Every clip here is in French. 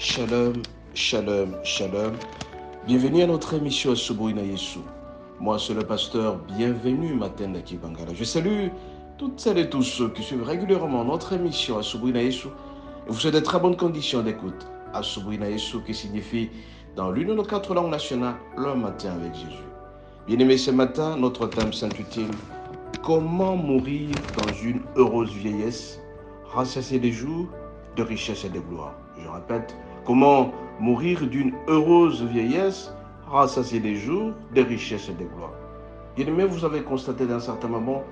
Shalom, shalom, shalom. Bienvenue à notre émission Asubuhi na Yesu. Moi, c'est le pasteur Bienvenue Matenda Kibangala. Je salue toutes celles et tous ceux qui suivent régulièrement notre émission Asubuhi na Yesu. Et vous souhaite de très bonnes conditions d'écoute. Asubuhi na Yesu qui signifie dans l'une de nos 4 langues nationales, le matin avec Jésus. Bien-aimés, ce matin, notre thème s'intitule Comment mourir dans une heureuse vieillesse, rassasier des jours de richesse et de gloire. Je répète, comment mourir d'une heureuse vieillesse, rassasier des jours de richesse et de gloire. Bien-aimés, vous avez constaté d'un certain moment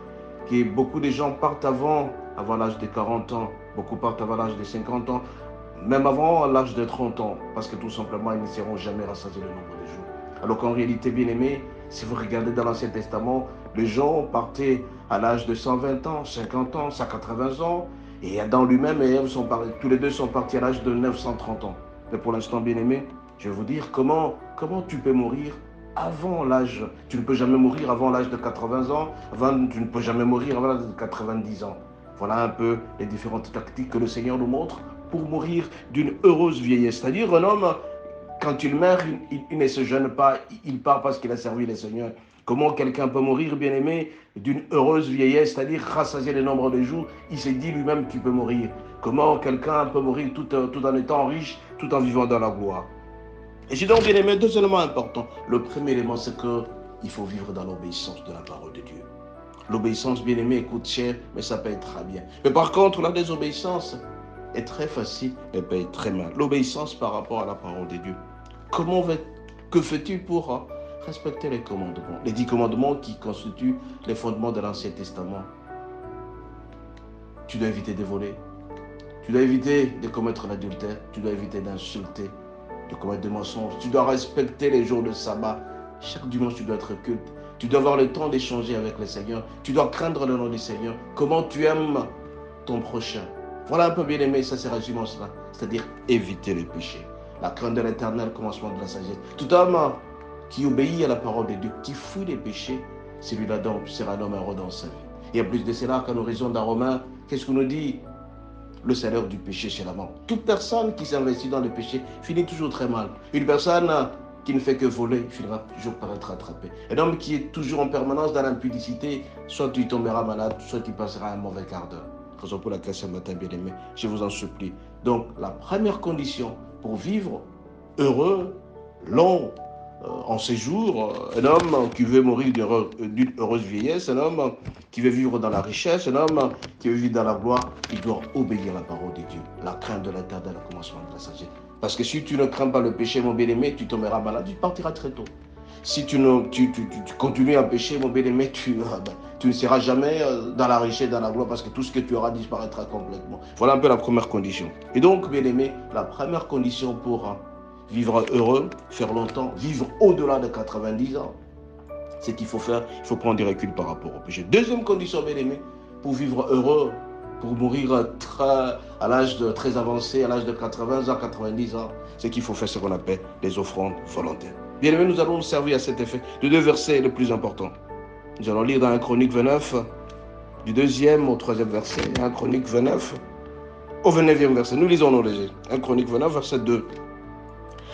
que beaucoup de gens partent avant l'âge de 40 ans, beaucoup partent avant l'âge de 50 ans, même avant l'âge de 30 ans, parce que tout simplement, ils ne seront jamais rassasiés le nombre de jours. Alors qu'en réalité, bien-aimés, si vous regardez dans l'Ancien Testament, les gens partaient à l'âge de 120 ans, 50 ans, 180 ans, et Adam lui-même et Ève, tous les deux sont partis à l'âge de 930 ans. Mais pour l'instant, bien-aimés, je vais vous dire comment tu peux mourir avant l'âge. Tu ne peux jamais mourir avant l'âge de 80 ans, tu ne peux jamais mourir avant l'âge de 90 ans. Voilà un peu les différentes tactiques que le Seigneur nous montre pour mourir d'une heureuse vieillesse. C'est-à-dire un homme, quand il meurt, il ne se gêne pas, il part parce qu'il a servi le Seigneur. Comment quelqu'un peut mourir, bien-aimé, d'une heureuse vieillesse, c'est-à-dire rassasier le nombre de jours, il s'est dit lui-même, tu peux mourir. Comment quelqu'un peut mourir tout en étant riche, tout en vivant dans la gloire. Et c'est donc, bien-aimé, deux éléments importants. Le premier élément, c'est qu'il faut vivre dans l'obéissance de la parole de Dieu. L'obéissance, bien-aimé, coûte cher, mais ça paye très bien. Mais par contre, la désobéissance est très facile, mais paye très mal. L'obéissance par rapport à la parole de Dieu. Que fais-tu pour respecter les commandements, les 10 commandements qui constituent les fondements de l'Ancien Testament? Tu dois éviter de voler, tu dois éviter de commettre l'adultère, tu dois éviter d'insulter, de commettre des mensonges, tu dois respecter les jours de sabbat. Chaque dimanche, tu dois être culte. Tu dois avoir le temps d'échanger avec le Seigneur. Tu dois craindre le nom du Seigneur. Comment tu aimes ton prochain. Voilà un peu, bien aimé, ça c'est résumé cela. C'est-à-dire éviter les péchés. La crainte de l'éternel, commencement de la sagesse. Tout homme qui obéit à la parole de Dieu, qui fuit les péchés, celui-là donc sera un homme heureux dans sa vie. Et en plus de cela, quand nous lisons dans Romains, qu'est-ce qu'on nous dit? Le salaire du péché, c'est la mort. Toute personne qui s'investit dans le péché finit toujours très mal. Une personne qui ne fait que voler finira toujours par être attrapé. Un homme qui est toujours en permanence dans l'impudicité, soit tu tomberas malade, soit tu passeras un mauvais quart d'heure. Raison pour laquelle ce matin, bien aimé, je vous en supplie. Donc, la première condition pour vivre heureux, long, en séjour, un homme qui veut mourir d'une heureuse vieillesse, un homme qui veut vivre dans la richesse, un homme qui veut vivre dans la gloire, il doit obéir à la parole de Dieu. La crainte de l'éternel, le commencement de la sagesse. Parce que si tu ne crains pas le péché, mon bien-aimé, tu tomberas malade, tu partiras très tôt. Si tu continues à pécher, mon bien-aimé, tu ne seras jamais dans la richesse, dans la gloire, parce que tout ce que tu auras disparaîtra complètement. Voilà un peu la première condition. Et donc, bien-aimé, la première condition pour vivre heureux, faire longtemps, vivre au-delà de 90 ans, c'est qu'il faut faire, il faut prendre des reculs par rapport au péché. Deuxième condition, bien-aimé, pour vivre heureux, pour mourir à l'âge très avancé, à l'âge de 80 ans, 90 ans, c'est qu'il faut faire ce qu'on appelle les offrandes volontaires. Bien aimé, nous allons nous servir à cet effet de 2 versets les plus importants. Nous allons lire dans 1 Chronique 29, du 2e au 3e verset, 1 Chronique 29, au 29e verset. Nous lisons nos légers. 1 Chronique 29, verset 2.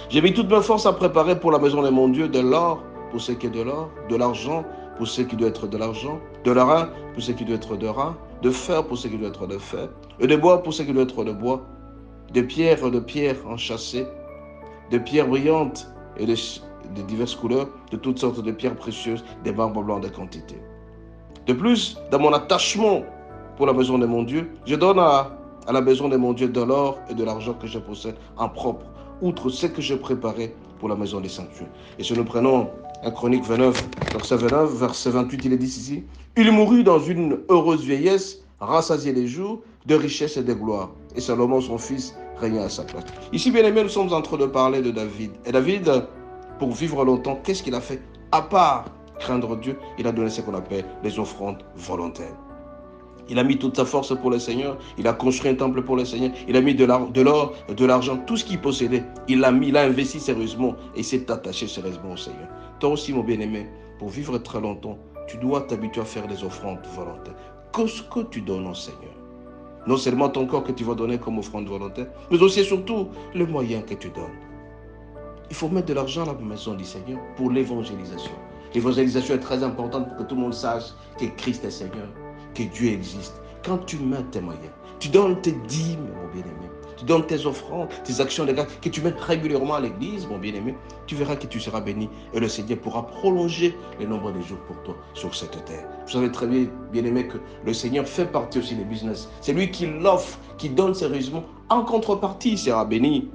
J'ai mis toute ma force à préparer pour la maison de mon Dieu de l'or, pour ce qui est de l'or, de l'argent, pour ce qui doit être de l'argent, de l'airain, pour ce qui doit être de rein, de fer, pour ce qui doit être de fer, et de bois, pour ce qui doit être de bois, de pierres enchâssées, de pierres brillantes et de diverses couleurs, de toutes sortes de pierres précieuses, des marbres blancs de quantité. De plus, dans mon attachement pour la maison de mon Dieu, je donne à la maison de mon Dieu de l'or et de l'argent que je possède en propre, outre ce que je préparais pour la maison des sanctuaires. Et si nous prenons 1 Chronique 29, verset 28, il est dit ici, il mourut dans une heureuse vieillesse, rassasié les jours, de richesse et de gloire. Et Salomon, son fils, régna à sa place. Ici, bien aimé, nous sommes en train de parler de David. Et David, pour vivre longtemps, qu'est-ce qu'il a fait? À part craindre Dieu, il a donné ce qu'on appelle les offrandes volontaires. Il a mis toute sa force pour le Seigneur. Il a construit un temple pour le Seigneur. Il a mis de l'or, de l'argent, tout ce qu'il possédait. Il l'a investi sérieusement et s'est attaché sérieusement au Seigneur. Toi aussi, mon bien-aimé, pour vivre très longtemps, tu dois t'habituer à faire des offrandes volontaires. Qu'est-ce que tu donnes au Seigneur? Non seulement ton corps que tu vas donner comme offrande volontaire, mais aussi et surtout le moyen que tu donnes. Il faut mettre de l'argent à la maison du Seigneur pour l'évangélisation. L'évangélisation est très importante pour que tout le monde sache que Christ est Seigneur, que Dieu existe. Quand tu mets tes moyens, tu donnes tes dîmes, mon bien-aimé, tu donnes tes offrandes, tes actions légales, que tu mets régulièrement à l'église, mon bien-aimé, tu verras que tu seras béni et le Seigneur pourra prolonger le nombre de jours pour toi sur cette terre. Vous savez très bien, bien-aimé, que le Seigneur fait partie aussi des business. C'est lui qui l'offre, qui donne sérieusement. En contrepartie, il sera béni.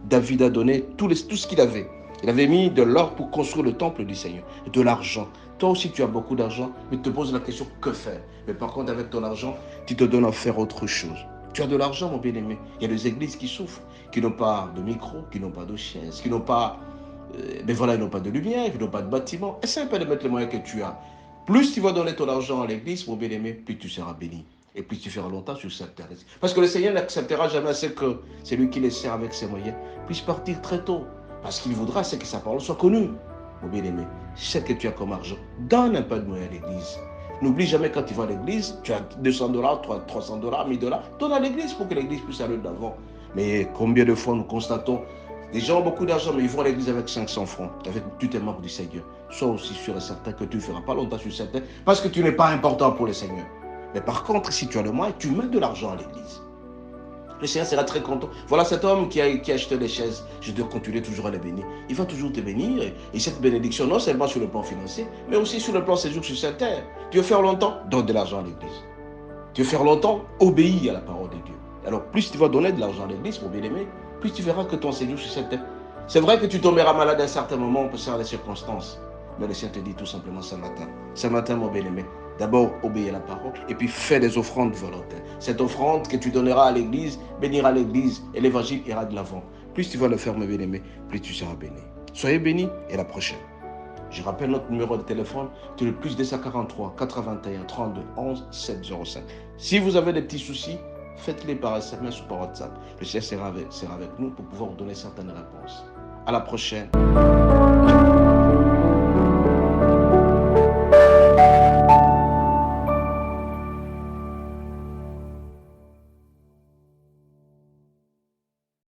David a donné tout ce qu'il avait. Il avait mis de l'or pour construire le temple du Seigneur, de l'argent. Toi aussi, tu as beaucoup d'argent, mais tu te poses la question, que faire? Mais par contre, avec ton argent, tu te donnes à faire autre chose. Tu as de l'argent, mon bien-aimé. Il y a des églises qui souffrent, qui n'ont pas de micro, qui n'ont pas de chaises, qui n'ont pas, mais voilà, ils n'ont pas de lumière, ils n'ont pas de bâtiment. Essaie un peu de mettre les moyens que tu as. Plus tu vas donner ton argent à l'église, mon bien-aimé, plus tu seras béni. Et plus tu feras longtemps sur cette terre. Parce que le Seigneur n'acceptera jamais ce que celui qui les sert avec ses moyens puisse partir très tôt. Parce qu'il voudra, c'est que sa parole soit connue. Mon bien-aimé, ce que tu as comme argent, donne un peu de moyens à l'église. N'oublie jamais quand tu vas à l'église, tu as 200 dollars, 300 dollars, 1000 dollars, donne à l'église pour que l'église puisse aller de l'avant. Mais combien de fois nous constatons, les gens ont beaucoup d'argent, mais ils vont à l'église avec 500 francs, avec tout tes manques du Seigneur. Sois aussi sûr et certain que tu ne feras pas longtemps sur cette terre, parce que tu n'es pas important pour le Seigneur. Mais par contre, si tu as le moyen, tu mets de l'argent à l'église. Le Seigneur sera très content. Voilà cet homme qui a acheté des chaises. Je dois continuer toujours à les bénir. Il va toujours te bénir. Et cette bénédiction, non seulement sur le plan financier, mais aussi sur le plan séjour sur cette terre. Tu veux faire longtemps, donne de l'argent à l'église. Tu veux faire longtemps, obéis à la parole de Dieu. Alors, plus tu vas donner de l'argent à l'église, mon bien-aimé, plus tu verras que ton séjour sur cette terre. C'est vrai que tu tomberas malade à un certain moment, on peut faire des circonstances. Mais le Seigneur te dit tout simplement ce matin, mon bien-aimé, d'abord obéis à la parole et puis fais des offrandes volontaires. Cette offrande que tu donneras à l'église bénira l'église et l'évangile ira de l'avant. Plus tu vas le faire, mon bien-aimé, plus tu seras béni. Soyez bénis et à la prochaine. Je rappelle notre numéro de téléphone, c'est le plus 243 81 32 11 705. Si vous avez des petits soucis, faites-les par SMS ou par WhatsApp. Le Seigneur sera avec nous pour pouvoir vous donner certaines réponses. À la prochaine.